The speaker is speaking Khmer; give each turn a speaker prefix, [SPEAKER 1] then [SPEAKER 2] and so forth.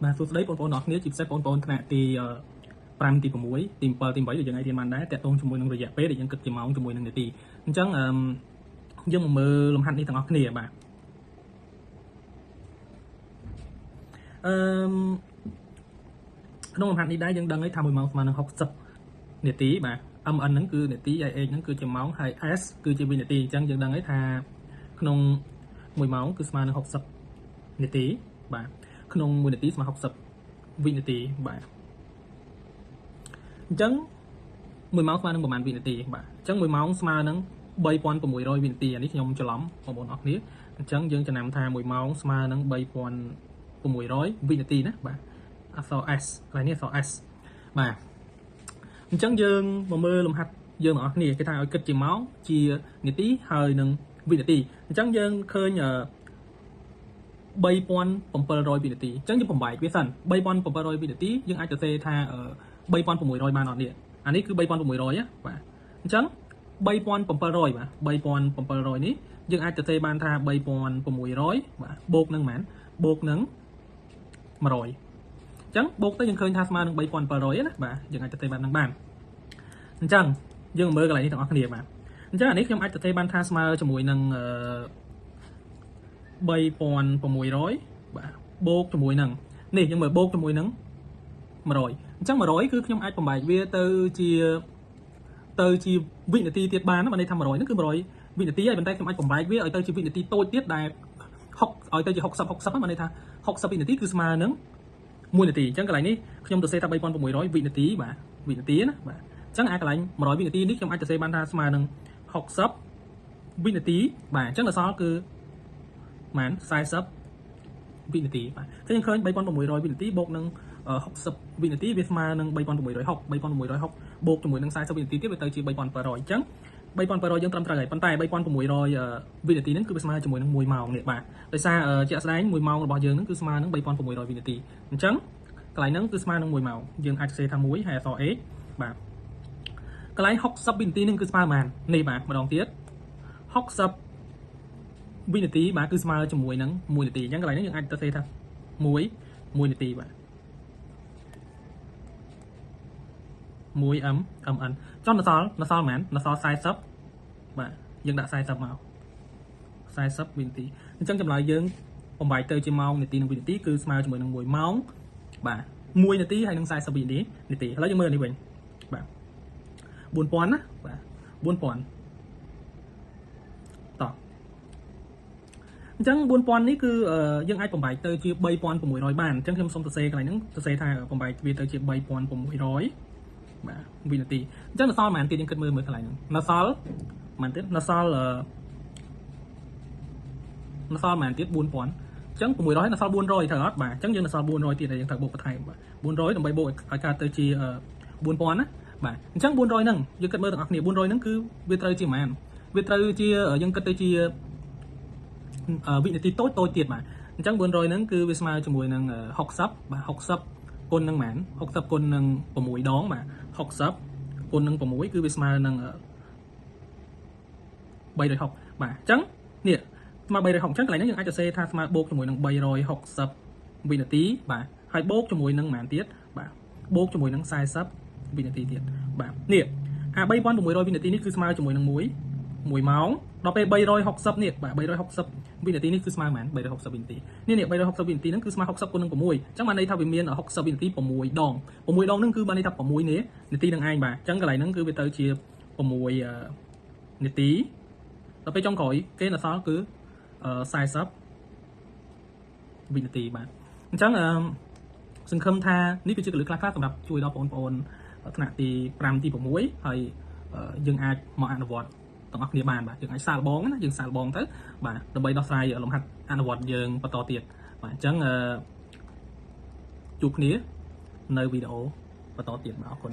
[SPEAKER 1] បាទសួស្តីបងប្អូនអរគ្នាជាពិសេសបងប្អូនថ្នាក់ទី5ទី6ទី7ទី8ដែលយើងអាចរៀនបានដែរតាក់ទងជាមួយនឹងរយៈពេលដែលយើងគិតជាម៉ោងជាមួយនឹងនាទីអញ្ចឹងយើងមកមើលលំហាត់នេះទាំងអស់គ្នាបាទក្នុងលំហាត់នេះដែរយើងដឹងហើយថា1ម៉ោងស្មើនឹង60នាទីបាទ mn ហ្នឹងគឺនាទីហើយ h ហ្នឹងគឺជាម៉ោងហើយ s គឺជាវិនាទីអញ្ចឹងយើងដឹងហើយថាក្នុង1ម៉ោងគឺស្មើនឹង60នាទីបាទក្នុង1នាទីស្មើ60វិនាទីបាទអញ្ចឹង1ម៉ោងស្មើនឹងប្រហែលវិនាទីបាទអញ្ចឹង1ម៉ោងស្មើនឹង3600វិនាទីអានេះខ្ញុំច្រឡំបងប្អូនអរគ្នាអញ្ចឹងយើងចំណាំថា1ម៉ោងស្មើនឹង3600វិនាទីណាបាទអក្សរ s កន្លែងនេះអក្សរ s បាទអញ្ចឹងយើងមកមើលលំហាត់យើងទាំងអស់គ្នាគេថាឲ្យគិតជាម៉ោងជានាទីហើយនឹងវិនាទីអញ្ចឹងយើងឃើញ3700វិនាទីអញ្ចឹងយើងបំបែកវាសិន3700វិនាទីយើងអាចទៅសេថា3600បានអត់នេះអានេះគឺ3600ណាបាទអញ្ចឹង3700បាទ3700នេះយើងអាចទៅសេបានថា3600បាទបូកនឹងប៉ុន្មានបូកនឹង100អញ្ចឹងបូកទៅយើងឃើញថាស្មើនឹង3700ណាបាទយើងអាចទៅសេបាននឹងបានអញ្ចឹងយើងមើលកន្លែងនេះទាំងអស់គ្នាបាទអញ្ចឹងអានេះខ្ញុំអាចទៅសេបានថាស្មើជាមួយនឹង3600បាទបូកជាមួយនឹងនេះយើងមើលបូកជាមួយនឹង100អញ្ចឹង100គឺខ្ញុំអាចបំបែកវាទៅជាវិនាទីទៀតបានណាបើន័យថា100ហ្នឹងគឺ100វិនាទីហើយប៉ុន្តែខ្ញុំអាចបំបែកវាឲ្យទៅជាវិនាទីតូចទៀតដែលឲ្យទៅជា60ហ្នឹងបើន័យថា60វិនាទីគឺស្មើនឹង1នាទីអញ្ចឹងកន្លែងនេះខ្ញុំទៅសេថា3600វិនាទីបាទវិនាទីណាបាទអញ្ចឹងអាកន្លែង100វិនាទីនេះខ្ញុំអាចទៅសេបានថាស្មើនឹង60វិនាទីបាទអញ្ចឹងដល់សល់គឺប៉ុន្មាន40វិនាទីបាទអញ្ចឹងយើងឃើញ3600វិនាទីបូកនឹង60វិនាទីវាស្មើនឹង3660បូកជាមួយនឹង40វិនាទីទៀតវាទៅជា3700អញ្ចឹង3700យើងត្រឹមត្រូវហើយប៉ុន្តែ3600វិនាទីហ្នឹងគឺវាស្មើជាមួយនឹង1ម៉ោងនេះបាទដោយសារជាក់ស្ដែង1ម៉ោងរបស់យើងហ្នឹងគឺស្មើនឹង3600វិនាទីអញ្ចឹងកន្លែងហ្នឹងគឺស្មើនឹង1ម៉ោងយើងអាចសេថា1ហើយអក្សរ a បាទកន្លែង60វិនាទីហ្នឹងគឺស្មើប៉ុន្មាននេះបាទម្ដងទៀត60វិនាទីបាទគឺស្មើជាមួយនឹង1នាទីអញ្ចឹងកន្លែងនេះយើងអាចទៅសេថា1នាទីបាទ1 mn ចុះនៅសល់ប៉ុន្មាននៅសល់40បាទយើងដាក់40មក40វិនាទីអញ្ចឹងចម្លើយយើងបំបែកទៅជាម៉ោងនាទីនិងវិនាទីគឺស្មើជាមួយនឹង1ម៉ោងបាទ1នាទីហើយនឹង40វិនាទីឥឡូវយើងមើលនេះវិញបាទ4000ណាបាទ4000តោះអញ្ចឹង4000នេះគឺយើងអាចបំបែកទៅជា3600បានអញ្ចឹងខ្ញុំសូមសរសេរកន្លែងហ្នឹងសរសេរថាបំបែកវាទៅជា3600បាទវិនាទីអញ្ចឹងនៅសល់ប៉ុន្មានទៀតយើងគិតមើលកន្លែងហ្នឹងនៅសល់ប៉ុន្មានទៀតនៅសល់ប៉ុន្មានទៀត4000អញ្ចឹង600ហើយនៅសល់400ត្រូវអត់បាទអញ្ចឹងយើងនៅសល់400ទៀតហើយយើងត្រូវបូកបន្ថែមបាទ400ដើម្បីបូកឲ្យកើតទៅជា4000ណាបាទអញ្ចឹង400ហ្នឹងយើងគិតមើលទាំងអស់គ្នា400ហ្នឹងគឺវាត្រូវជាប៉ុន្មានវាត្រូវជាយើងគិតទៅជាវិនាទីតូចទៀតបាទអញ្ចឹង400ហ្នឹងគឺវាស្មើជាមួយនឹង60បាទ60គុណនឹងប៉ុន្មាន60គុណនឹង6ដងបាទ60គុណនឹង6គឺវាស្មើនឹង360បាទអញ្ចឹងនេះស្មើ360អញ្ចឹងកន្លែងនេះយើងអាចសរសេរថាស្មើបូកជាមួយនឹង360វិនាទីបាទហើយបូកជាមួយនឹងប៉ុន្មានទៀតបាទបូកជាមួយនឹង40វិនាទីទៀតបាទនេះអា3600វិនាទីនេះគឺស្មើជាមួយនឹង1ម៉ោងដល់ពេល360នេះបាទ360វិនាទីនេះគឺស្មើប៉ុន្មាន360វិនាទីនេះ360វិនាទីហ្នឹងគឺស្មើ60គុណនឹង6អញ្ចឹងបានន័យថាវាមាន60វិនាទី6ដងហ្នឹងគឺបានន័យថា6នាទីនឹងឯងបាទអញ្ចឹងកន្លែងហ្នឹងគឺវាទៅជា6នាទីដល់ពេលចុងក្រោយគេនៅសល់គឺ40វិនាទីបាទអញ្ចឹងសង្ឃឹមថានេះគឺជាកលឹះខ្លះៗសម្រាប់ជួយដល់បងប្អូនថ្នាក់ទី5ទី6ហើយយើងអាចមកអនុវត្តទាំងអស់គ្នាបានបាទយើងអាចសាកល្បងណាយើងសាកល្បងទៅបាទដើម្បីដោះស្រាយលំហាត់អនុវត្តយើងបន្តទៀតបាទអញ្ចឹងជួបគ្នានៅវីដេអូបន្តទៀតបាទអរគុណ